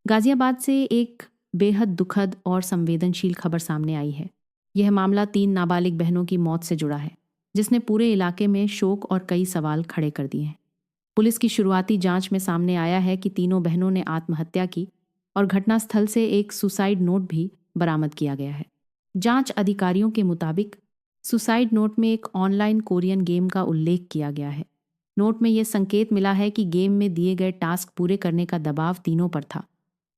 गाजियाबाद से एक बेहद दुखद और संवेदनशील खबर सामने आई है। यह मामला 3 नाबालिग बहनों की मौत से जुड़ा है, जिसने पूरे इलाके में शोक और कई सवाल खड़े कर दिए हैं। पुलिस की शुरुआती जांच में सामने आया है कि तीनों बहनों ने आत्महत्या की और घटनास्थल से एक सुसाइड नोट भी बरामद किया गया है। जांच अधिकारियों के मुताबिक सुसाइड नोट में एक ऑनलाइन कोरियन गेम का उल्लेख किया गया है। नोट में यह संकेत मिला है कि गेम में दिए गए टास्क पूरे करने का दबाव तीनों पर था।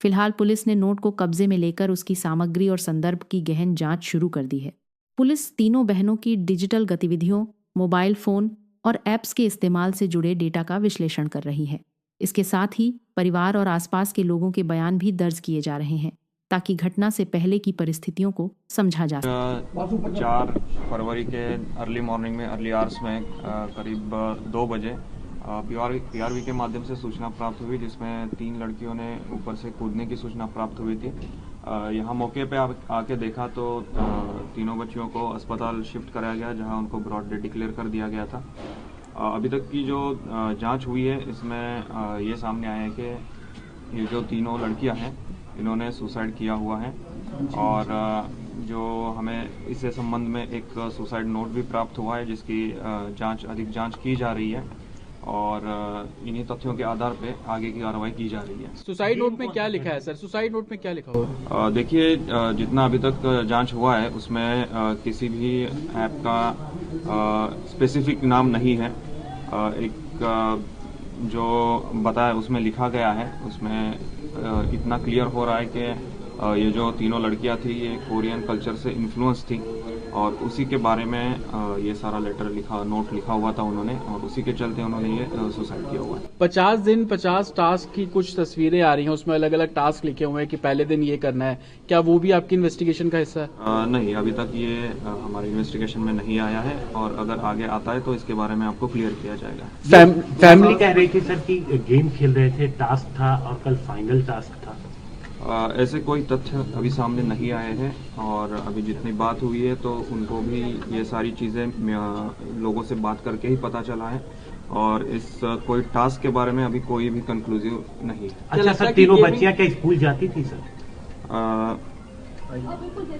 फिलहाल पुलिस ने नोट को कब्जे में लेकर उसकी सामग्री और संदर्भ की गहन जांच शुरू कर दी है। पुलिस तीनों बहनों की डिजिटल गतिविधियों, मोबाइल फोन और ऐप्स के इस्तेमाल से जुड़े डेटा का विश्लेषण कर रही है। इसके साथ ही परिवार और आसपास के लोगों के बयान भी दर्ज किए जा रहे हैं, ताकि घटना से पहले की परिस्थितियों को समझा जा सके। 4 फरवरी के अर्ली मॉर्निंग में, अर्ली आवर्स में करीब 2 बजे पीआरवी के माध्यम से सूचना प्राप्त हुई, जिसमें 3 लड़कियों ने ऊपर से कूदने की सूचना प्राप्त हुई थी। यहाँ मौके पे आके देखा तो तीनों बच्चियों को अस्पताल शिफ्ट कराया गया, जहाँ उनको ब्रॉड डेथ डिक्लेयर कर दिया गया था। अभी तक की जो जांच हुई है, इसमें ये सामने आया है कि ये जो तीनों लड़कियां हैं, इन्होंने सुसाइड किया हुआ है और जो हमें इससे संबंध में एक सुसाइड नोट भी प्राप्त हुआ है, जिसकी अधिक जांच की जा रही है और इन्हीं तथ्यों के आधार पे आगे की कार्रवाई की जा रही है। सुसाइड नोट में क्या लिखा है सर? सुसाइड नोट में क्या लिखा हुआ है? देखिए, जितना अभी तक जांच हुआ है उसमें किसी भी ऐप का स्पेसिफिक नाम नहीं है। एक जो बताया उसमें लिखा गया है, उसमें इतना क्लियर हो रहा है कि ये जो तीनों लड़कियां थी, ये कोरियन कल्चर से इन्फ्लुएंस थी और उसी के बारे में ये सारा नोट लिखा हुआ था उन्होंने, और उसी के चलते उन्होंने ये सुसाइड किया हुआ है। 50 दिन 50 टास्क की कुछ तस्वीरें आ रही हैं, उसमें अलग अलग टास्क लिखे हुए हैं कि पहले दिन ये करना है। क्या वो भी आपकी इन्वेस्टिगेशन का हिस्सा है? नहीं, अभी तक ये हमारी इन्वेस्टिगेशन में नहीं आया है और अगर आगे आता है तो इसके बारे में आपको क्लियर किया जाएगा। फैमिली कह रही थी सर कि गेम खेल रहे थे, टास्क था और कल फाइनल टास्क था। ऐसे कोई तथ्य अभी सामने नहीं आए हैं और अभी जितनी बात हुई है तो उनको भी ये सारी चीज़ें लोगों से बात करके ही पता चला है और इस कोई टास्क के बारे में अभी कोई भी कंक्लूसिव नहीं है। अच्छा सर, तीनों बच्चियां क्या स्कूल जाती थी सर?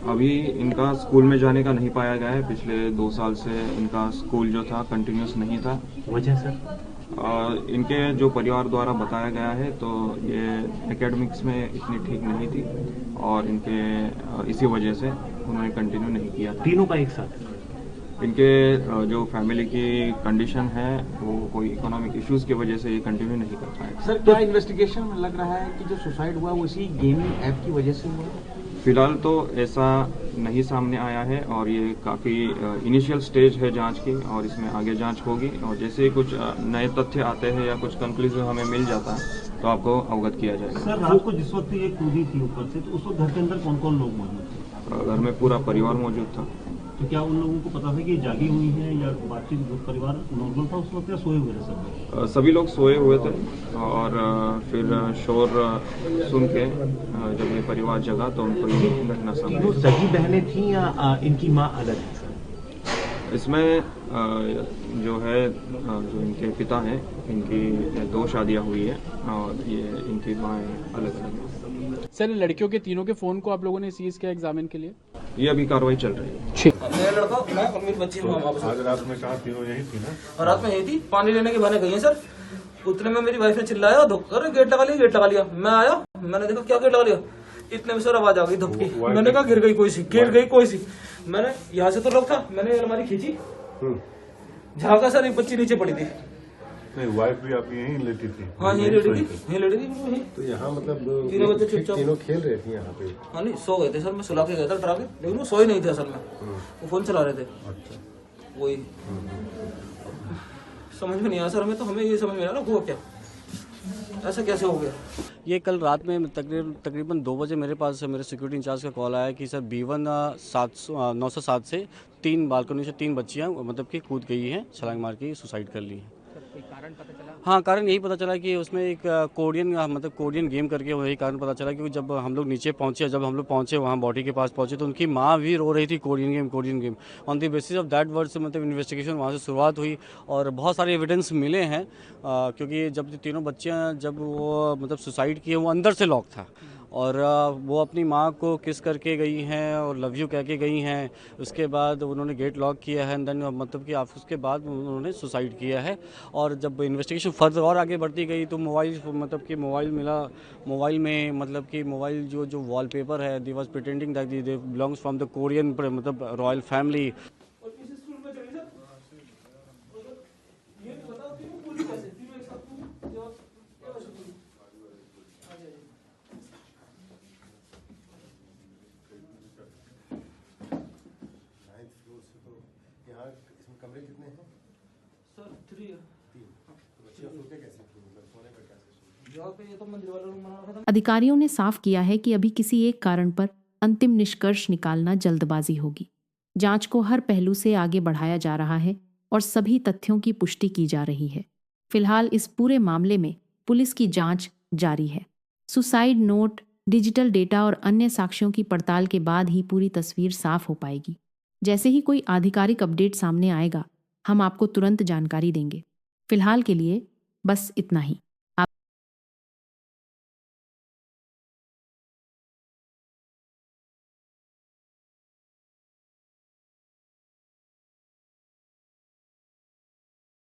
अभी इनका स्कूल में जाने का नहीं पाया गया है। पिछले 2 साल से इनका स्कूल जो था कंटिन्यूस नहीं था। वजह सर? इनके जो परिवार द्वारा बताया गया है तो ये एकेडमिक्स में इतनी ठीक नहीं थी और इनके इसी वजह से उन्होंने कंटिन्यू नहीं किया था। तीनों का एक साथ? इनके जो फैमिली की कंडीशन है वो कोई इकोनॉमिक इश्यूज की वजह से ये कंटिन्यू नहीं कर पाए। सर, क्या इन्वेस्टिगेशन में लग रहा है कि जो सुसाइड हुआ वो इसी गेमिंग ऐप की वजह से हुआ? फिलहाल तो ऐसा नहीं सामने आया है और ये काफ़ी इनिशियल स्टेज है जांच की और इसमें आगे जांच होगी और जैसे ही कुछ नए तथ्य आते हैं या कुछ कंक्लूजन हमें मिल जाता है तो आपको अवगत किया जाएगा। सर, रात को जिस वक्त ये कूदी थी ऊपर से, तो उस वक्त घर के अंदर कौन कौन लोग मौजूद थे? घर में पूरा परिवार मौजूद था। तो क्या उन लोगों को पता था कि ये जागी हुई है या बातचीत, परिवार नॉर्मल था उस वक्त या सोए हुए थे सब? सभी लोग सोए हुए थे और फिर शोर सुन के जब ये परिवार जगा तो उनको ये घटना सामने। वो सगी बहनें थी या इनकी माँ अलग है सर? इसमें जो है जो इनके पिता हैं, इनकी 2 शादियां हुई है और ये इनकी माँ अलग अलग है। सर, लड़कियों के तीनों के फोन को आप लोगों ने सीज किया एग्जामिन के लिए? ये अभी कार्रवाई चल रही है। मेरा लड़का, मैं और मेरी बच्ची आज रात में कहा तीनों यही थी ना? और रात में यही थी, पानी लेने के बहाने गई है सर। उतने में मेरी वाइफ ने चिल्लाया, धोकर गेट लगा लिया, गेट लगा लिया। मैं आया, मैंने देखा क्या गेट लगा लिया। इतने में सर आवाज आ गई धपकी। मैंने कहा गिर गई कोई सी, गिर गई कोई सी। मैंने यहाँ से तो लॉक था, मैंने अलमारी खींची, झाँका सर, एक बच्ची नीचे पड़ी थी। नहीं, वाइफ भी आपकी यहीं लेटी थी? हाँ, यहीं लेटी थी, यहीं लेटी थी बिल्कुल। तो यहाँ मतलब तीनों बच्चे चुपचाप, तीनों खेल रहे थे यहाँ पे? हाँ नहीं, सो गए थे सर। मैं सुला के गया था डरा के, लेकिन वो सोए नहीं थे असल में, वो फोन चला रहे थे। अच्छा। वही समझ में नहीं आया सर हमें, तो हमें ये समझ में आया ना हुआ क्या, ऐसा कैसे हो गया। ये कल रात में तकरीबन 2 बजे मेरे पास मेरे सिक्योरिटी इंचार्ज का कॉल आया कि सर B1 907 से 3 बालकनी से 3 बच्चियां मतलब कि कूद गई हैं, छलांग मार के सुसाइड कर ली है। हाँ, कारण यही पता चला कि उसमें एक कोरियन गेम करके वही कारण पता चला, क्योंकि जब हम लोग नीचे पहुँचे, जब हम लोग पहुँचे वहाँ बॉडी के पास पहुँचे, तो उनकी माँ भी रो रही थी Korean game. On the basis of that word से मतलब इन्वेस्टिगेशन वहाँ से शुरुआत हुई और बहुत सारे एविडेंस मिले हैं, क्योंकि जब तीनों बच्चियाँ जब वो मतलब सुसाइड किए, वो अंदर से लॉक था और वो अपनी माँ को किस करके गई हैं और लव यू कह के गई हैं। उसके बाद उन्होंने गेट लॉक किया है, देन मतलब कि उसके बाद उन्होंने सुसाइड किया है। और जब इन्वेस्टिगेशन फर्दर और आगे बढ़ती गई तो मोबाइल मिला। मोबाइल में मतलब कि मोबाइल जो वॉलपेपर है, they was pretending that they belongs from the Korean मतलब रॉयल फैमिली। और किस स्कूल में चली सर? ये तो बताओ तीनों पूरी कैसे? तीनों एक साथ पूरी? क्या वजह पूरी? नाइन्थ फ्लोर से तो यहाँ इसमें कमरे कितने हैं? सर 3 है। 3। तो बच्चियाँ सोते कैसे थी? मतलब सोने का कैसे? यहाँ पे ये तो मंदिर वाला रूम बना रखा था। अधिकारियों ने साफ किया है कि अभी किसी एक कारण पर अंतिम निष्कर्ष निकालना जल्दबाजी होगी। जांच को हर पहलू से आगे बढ़ाया जा रहा है और सभी तथ्यों की पुष्टि की जा रही है। फिलहाल इस पूरे मामले में पुलिस की जांच जारी है। सुसाइड नोट, डिजिटल डेटा और अन्य साक्ष्यों की पड़ताल के बाद ही पूरी तस्वीर साफ हो पाएगी। जैसे ही कोई आधिकारिक अपडेट सामने आएगा, हम आपको तुरंत जानकारी देंगे। फिलहाल के लिए बस इतना ही।